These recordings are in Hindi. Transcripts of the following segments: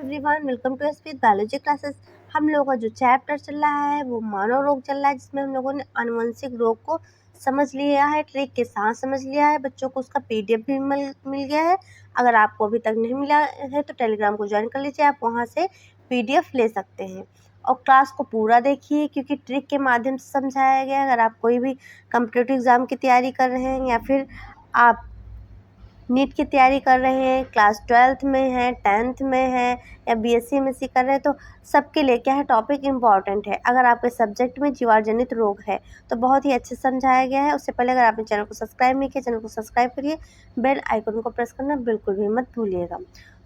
Everyone, welcome to SP biology classes. हम लोगों का जो चैप्टर चल रहा है वो मानव रोग चल रहा है, जिसमें हम लोगों ने आनुवंशिक रोग को समझ लिया है, ट्रिक के साथ समझ लिया है। बच्चों को उसका पीडीएफ भी मिल गया है। अगर आपको अभी तक नहीं मिला है तो टेलीग्राम को ज्वाइन कर लीजिए, आप वहाँ से पीडीएफ ले सकते हैं। और क्लास को पूरा देखिए क्योंकि ट्रिक के माध्यम से समझाया गया है। अगर आप कोई भी कम्पिटिटिव एग्ज़ाम की तैयारी कर रहे हैं या फिर आप नीट की तैयारी कर रहे हैं, क्लास 12th में है, 10th में है या बीएससी एमएससी कर रहे हैं, तो सबके लिए क्या है, टॉपिक इम्पॉर्टेंट है। अगर आपके सब्जेक्ट में जीवाणु जनित रोग है तो बहुत ही अच्छे से समझाया गया है। उससे पहले अगर आपने चैनल को सब्सक्राइब नहीं किया, चैनल को सब्सक्राइब करिए, बेल आइकन को प्रेस करना बिल्कुल भी मत भूलिएगा।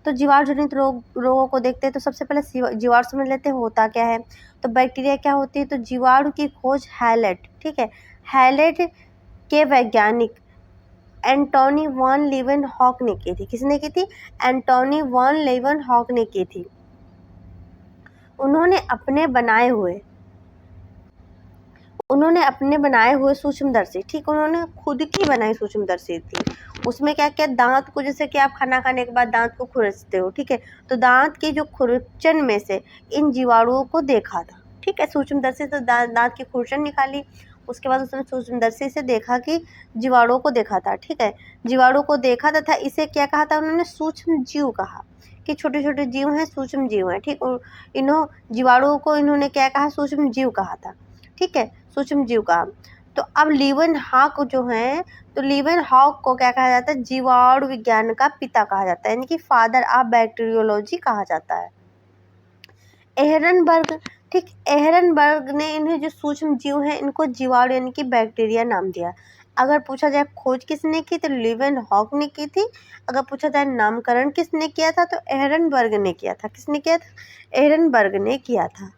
तो जीवाणु जनित रोगों को देखते हैं तो सबसे पहले जीवाणु समझ लेते हैं होता क्या है। तो बैक्टीरिया क्या होती है, तो जीवाणु की खोज हैलेट, ठीक है, हैलेट के वैज्ञानिक एंटोनी वॉन लीवनहॉक ने की थी। किसने की थी? एंटोनी वॉन लीवनहॉक ने की थी। उन्होंने अपने बनाए हुए सूक्ष्मदर्शी, ठीक, उन्होंने खुद की बनाई सूक्ष्मदर्शी थी। उसमें क्या क्या, दांत को, जैसे कि आप खाना खाने के बाद दांत को खुरचते हो, ठीक है, तो दांत की जो खुरचन में से इन जीवाणुओं को देखा था, ठीक है। सूक्ष्मदर्शी से दांत की खुरचन निकाली, उसके बाद उसने सूक्ष्मदर्शी से देखा कि जीवाणुओं को देखा था, ठीक है, जीवाणु को देखा तथा इसे क्या कहा था उन्होंने? सूक्ष्म जीव कहा, कि छोटे छोटे जीव हैं, सूक्ष्म जीव हैं, ठीक। जीवाणुओं को इन्होंने क्या कहा? सूक्ष्म जीव कहा था, ठीक है, सूक्ष्म जीव कहा। तो अब लीवनहॉक जो है, तो लीवनहॉक को क्या कहा जाता है? जीवाणु विज्ञान का पिता कहा जाता है, यानी कि फादर ऑफ बैक्टीरियोलॉजी कहा जाता है। एहरनबर्ग, ठीक, एहरनबर्ग ने इन्हें जो सूक्ष्म जीव हैं इनको जीवाणु यानी कि बैक्टीरिया नाम दिया। अगर पूछा जाए खोज किसने की, तो लीवनहॉक ने की थी। अगर पूछा जाए नामकरण किसने किया था, तो एहरनबर्ग ने किया था। किसने किया था? एहरनबर्ग ने किया था।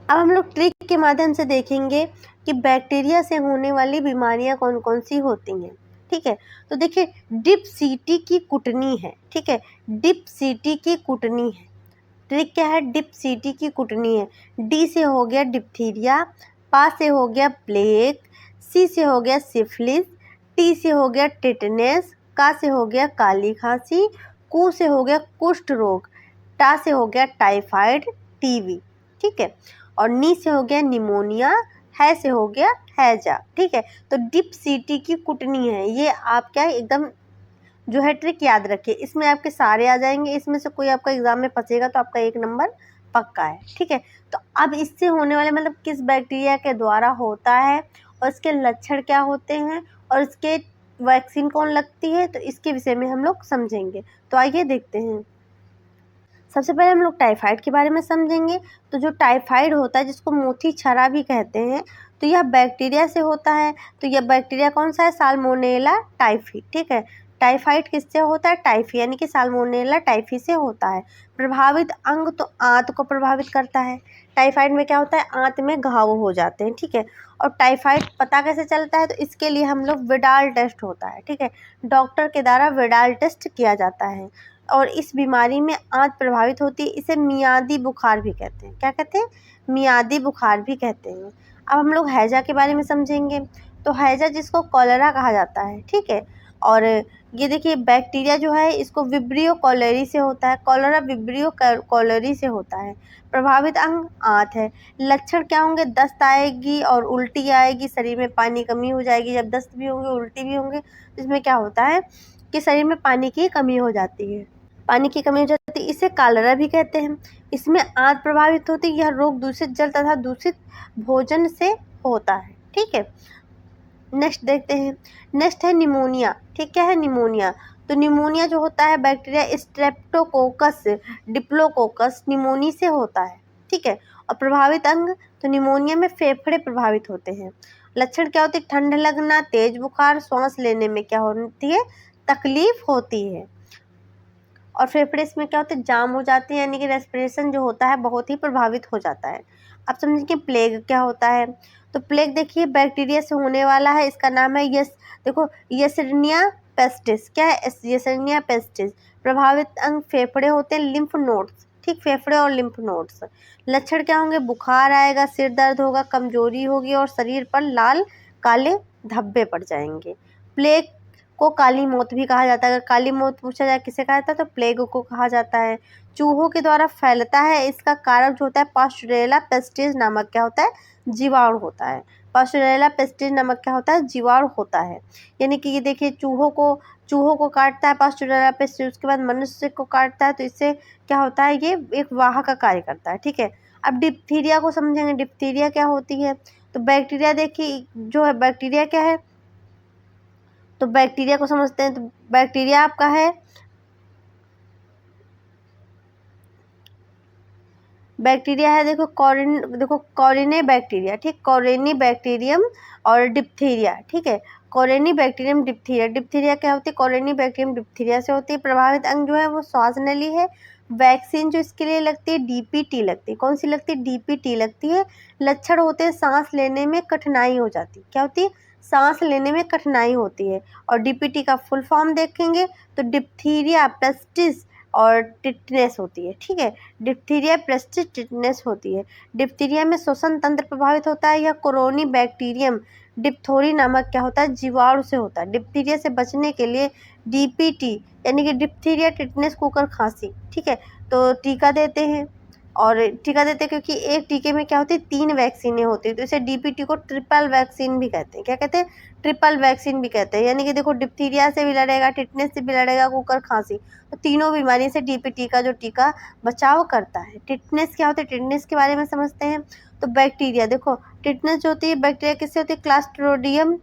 अब हम लोग ट्रिक के माध्यम से देखेंगे कि बैक्टीरिया से होने वाली बीमारियां कौन कौन सी होती हैं, ठीक है। तो देखिए, डिप्सीटी की कुटनी है, ठीक है, डिप्सीटी की कुटनी है। ट्रिक क्या है? डिप्सीटी की कुटनी है। डी से हो गया डिप्थीरिया, पा से हो गया प्लेग, सी से हो गया सिफिलिस, टी से हो गया टिटनेस, का से हो गया काली खांसी, कू से हो गया कुष्ठ रोग, टा से हो गया टाइफाइड, टीवी, ठीक है, और नी से हो गया निमोनिया, है से हो गया हैजा, ठीक है। तो डिप्सीटी की कुटनी है, ये आप क्या एकदम जो है ट्रिक याद रखिए, इसमें आपके सारे आ जाएंगे, इसमें से कोई आपका एग्जाम में फंसेगा तो आपका 1 नंबर पक्का है, ठीक है। तो अब इससे होने वाले मतलब किस बैक्टीरिया के द्वारा होता है और इसके लक्षण क्या होते हैं और इसके वैक्सीन कौन लगती है, तो इसके विषय में हम लोग समझेंगे। तो आइए देखते हैं। सबसे पहले हम लोग टाइफाइड के बारे में समझेंगे। तो जो टाइफाइड होता है, जिसको मोती छरा भी कहते हैं, तो यह बैक्टीरिया से होता है। तो यह बैक्टीरिया कौन सा है? साल्मोनेला टाइफी, ठीक है। टाइफाइड किससे होता है? टाइफी, यानी कि साल्मोनेला टाइफी से होता है। प्रभावित अंग, तो आंत को प्रभावित करता है। टाइफाइड में क्या होता है? आंत में घाव हो जाते हैं, ठीक है। और टाइफाइड पता कैसे चलता है? तो इसके लिए हम लोग विडाल टेस्ट होता है, ठीक है, डॉक्टर के द्वारा विडाल टेस्ट किया जाता है। और इस बीमारी में आंत प्रभावित होती है। इसे मियादी बुखार भी कहते हैं। क्या कहते हैं? मियादी बुखार भी कहते हैं। अब हम लोग हैजा के बारे में समझेंगे। तो हैजा जिसको कॉलेरा कहा जाता है, ठीक है, और ये देखिए बैक्टीरिया जो है इसको विब्रियो कॉलेरी से होता है। कॉलेरा विब्रियो कॉलेरी से होता है। प्रभावित अंग आंत है। लक्षण क्या होंगे? दस्त आएगी और उल्टी आएगी, शरीर में पानी कमी हो जाएगी। जब दस्त भी होंगे, उल्टी भी होंगे, इसमें क्या होता है कि शरीर में पानी की कमी हो जाती है, पानी की कमी हो जाती है। इसे कॉलेरा भी कहते हैं। इसमें आंत प्रभावित होती है। यह रोग दूषित जल तथा दूषित भोजन से होता है, ठीक है। नेक्स्ट देखते हैं। नेक्स्ट है निमोनिया, ठीक, क्या है? निमोनिया। तो निमोनिया जो होता है बैक्टीरिया स्ट्रेप्टोकोकस डिप्लोकोकस निमोनी से होता है, ठीक है। और प्रभावित अंग, तो निमोनिया में फेफड़े प्रभावित होते हैं। लक्षण क्या होते हैं? ठंड लगना, तेज बुखार, सांस लेने में क्या होती है? तकलीफ होती है। और फेफड़े इसमें क्या होते हैं? जाम हो जाते हैं, यानी कि रेस्पिरेशन जो होता है बहुत ही प्रभावित हो जाता है। अब समझिए कि प्लेग क्या होता है। तो प्लेग देखिए बैक्टीरिया से होने वाला है। इसका नाम है देखो येसर्निया पेस्टिस। क्या है? येसर्निया पेस्टिस। प्रभावित अंग फेफड़े होते हैं, लिम्फ नोड्स, ठीक, फेफड़े और लिम्फ नोड्स। लक्षण क्या होंगे? बुखार आएगा, सिर दर्द होगा, कमजोरी होगी और शरीर पर लाल काले धब्बे पड़ जाएंगे। प्लेग को काली मौत भी कहा जाता है। अगर काली मौत पूछा जाए किसे कहा जाता है तो प्लेग को कहा जाता है। चूहों के द्वारा फैलता है, इसका कारक जो होता है पास्चुरेला पेस्टिस नामक क्या होता है, जीवाणु होता है। पास्चुरेला पेस्टिस नामक क्या होता है, जीवाणु होता है। यानी कि ये देखिए चूहों को काटता है पास्चुरेला पेस्टिस, उसके बाद मनुष्य को काटता है, तो इससे क्या होता है, ये एक वाहक का कार्य करता है। ठीक है, अब डिप्थीरिया को समझेंगे। डिप्थीरिया क्या होती है, तो बैक्टीरिया देखिए जो है, बैक्टीरिया क्या है, तो बैक्टीरिया को समझते हैं। तो बैक्टीरिया आपका है, बैक्टीरिया है देखो कॉरिने बैक्टीरिया, ठीक, कॉरिनी बैक्टीरियम और डिप्थीरिया। ठीक है, कॉरिनी बैक्टीरियम डिप्थीरिया। डिप्थीरिया क्या होती है, कॉरिनी बैक्टीरियम डिप्थीरिया से होती है। प्रभावित अंग जो है वो श्वास नली है। वैक्सीन जो इसके लिए लगती है डीपीटी लगती है। कौन सी लगती है, डीपीटी लगती है। लक्षण होते हैं सांस लेने में कठिनाई हो जाती है। क्या होती है, सांस लेने में कठिनाई होती है। और डीपीटी का फुल फॉर्म देखेंगे तो डिप्थीरिया पेस्टिस और टिटनेस होती है। ठीक है, डिप्थीरिया पेस्टिस टिटनेस होती है। डिप्थीरिया में श्वसन तंत्र प्रभावित होता है। यह कोरोनी बैक्टीरियम डिप्थोरी नामक क्या होता है, जीवाणु से होता है। डिप्थीरिया से बचने के लिए डीपीटी यानी कि डिप्थीरिया टिटनेस कुकर खांसी, ठीक है, तो टीका देते हैं। और टीका देते हैं क्योंकि एक टीके में क्या होती है, 3 वैक्सीनें होती है, तो इसे डीपीटी को ट्रिपल वैक्सीन भी कहते हैं। क्या कहते हैं, ट्रिपल वैक्सीन भी कहते हैं। यानी कि देखो डिप्थीरिया से भी लड़ेगा, टिटनेस से भी लड़ेगा, कुकर खांसी, तो तीनों बीमारी से डीपीटी का जो टीका बचाव करता है। टिटनेस क्या होता है, टिटनेस के बारे में समझते हैं। तो बैक्टीरिया देखो, टिटनेस जो होती है बैक्टीरिया किससे होती है, क्लास्ट्रोडियम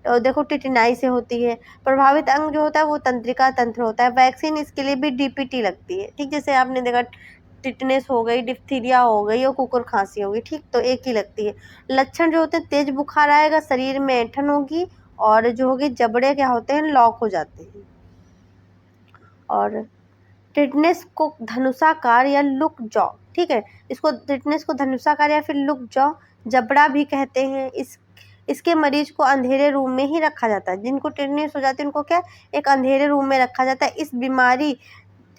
देखो टिटिनाई से होती है। प्रभावित अंग जो होता है वो तंत्रिका तंत्र होता है। वैक्सीन इसके लिए भी डीपीटी लगती है। ठीक, जैसे आपने देखा टिटनेस हो गई, डिप्थीरिया हो गई और कुकुर खांसी होगी, ठीक, तो एक ही लगती है। लक्षण जो होते हैं, तेज बुखार आएगा, शरीर में ऐंठन होगी और जो होगी जबड़े क्या होते हैं, लॉक हो जाते हैं। और टिटनेस को धनुषाकार या लुक जॉ, ठीक है, इसको टिटनेस को धनुषाकार या फिर लुक जॉ जबड़ा भी कहते हैं। इसके मरीज को अंधेरे रूम में ही रखा जाता है। जिनको टिटनेस हो जाती है उनको क्या, एक अंधेरे रूम में रखा जाता है।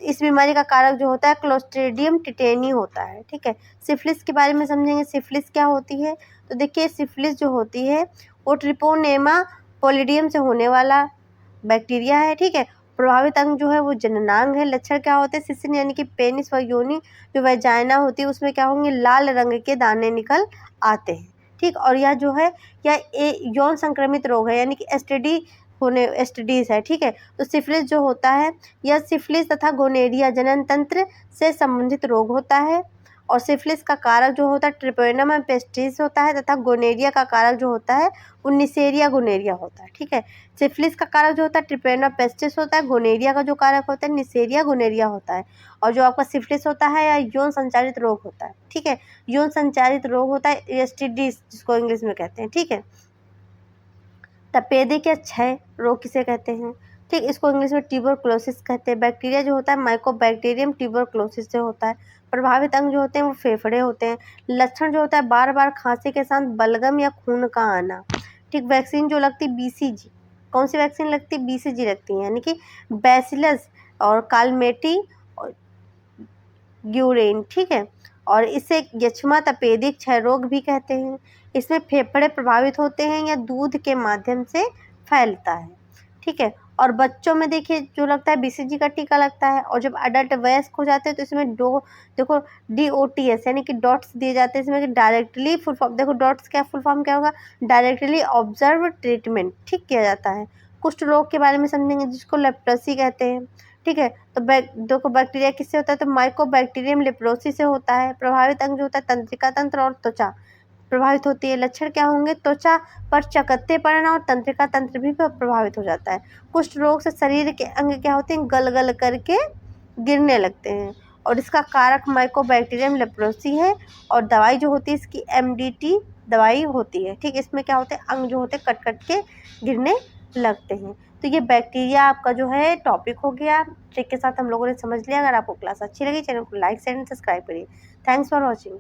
इस बीमारी का कारक जो होता है क्लोस्ट्रीडियम टिटेनी होता है। ठीक है, सिफिलिस के बारे में समझेंगे। सिफिलिस क्या होती है, तो देखिए सिफिलिस जो होती है वो ट्रिपोनेमा पोलिडियम से होने वाला बैक्टीरिया है। ठीक है, प्रभावित अंग जो है वो जननांग है। लक्षण क्या होते हैं, सिसिन यानी कि पेनिस व योनि जो वैजाइना होती है उसमें क्या होंगे, लाल रंग के दाने निकल आते हैं। ठीक, और यह जो है यह यौन संक्रमित रोग है, यानी कि एसटीडीज है। ठीक है, तो सिफिलिस जो होता है यह सिफिलिस तथा गोनेरिया जनन तंत्र से संबंधित रोग होता है। और सिफिलिस का कारक जो होता है ट्रिपोनेमा पेस्टिस होता है तथा गोनेरिया का कारक जो होता है वो निसेरिया गोनेरिया होता है। ठीक है, सिफिलिस का कारक जो होता है ट्रिपोनेमा पेस्टिस होता है, गोनेरिया का जो कारक होता है निसेरिया गोनेरिया होता है। और जो आपका सिफिलिस होता है या यौन संचारित रोग होता है। ठीक है, यौन संचारित रोग होता है एसटीडी जिसको इंग्लिश में कहते हैं। ठीक है, तपेदिक या क्षय रोग किसे कहते हैं, ठीक, इसको इंग्लिश में ट्यूबरक्लोसिस कहते हैं। बैक्टीरिया जो होता है माइकोबैक्टीरियम ट्यूबरक्लोसिस से होता है। प्रभावित अंग जो होते हैं वो फेफड़े होते हैं। लक्षण जो होता है बार बार खांसी के साथ बलगम या खून का आना। ठीक, वैक्सीन जो लगती है बीसीजी, कौन सी वैक्सीन लगती है, बीसीजी लगती है, यानी कि बैसिलस और कालमेटी और ग्यूरेन। ठीक है, और इसे यक्ष्मा तपेदिक क्षय रोग भी कहते हैं। इसमें फेफड़े प्रभावित होते हैं या दूध के माध्यम से फैलता है। ठीक है, और बच्चों में देखिए जो लगता है बीसीजी का टीका लगता है। और जब अडल्ट वयस्क हो जाते हैं तो इसमें देखो DOTS यानी कि डॉट्स दिए जाते हैं इसमें कि डायरेक्टली फुल फॉर्म देखो, डॉट्स क्या फुल फॉर्म क्या होगा, डायरेक्टली ऑब्जर्व ट्रीटमेंट, ठीक, किया जाता है। कुष्ठ रोग के बारे में समझेंगे जिसको लेप्रोसी कहते हैं। ठीक है, तो देखो बैक्टीरिया किससे होता है, तो माइकोबैक्टीरियम लेप्रोसी से होता है। प्रभावित अंग जो होता है तंत्रिका तंत्र और त्वचा प्रभावित होती है। लक्षण क्या होंगे, त्वचा पर चकत्ते पड़ना और तंत्रिका तंत्र भी प्रभावित हो जाता है। कुष्ठ रोग से शरीर के अंग क्या होते हैं, गल गल करके गिरने लगते हैं। और इसका कारक माइकोबैक्टीरियम लेप्रोसी है। और दवाई जो होती है इसकी MDT दवाई होती है। ठीक, इसमें क्या होते हैं, अंग जो होते हैं कट कट के गिरने लगते हैं। तो ये बैक्टीरिया आपका जो है टॉपिक हो गया। ट्रिक के साथ हम लोगों ने समझ लिया। अगर आपको क्लास अच्छी लगी चैनल को लाइक शेयर एंड सब्सक्राइब करिए। Thanks for watching.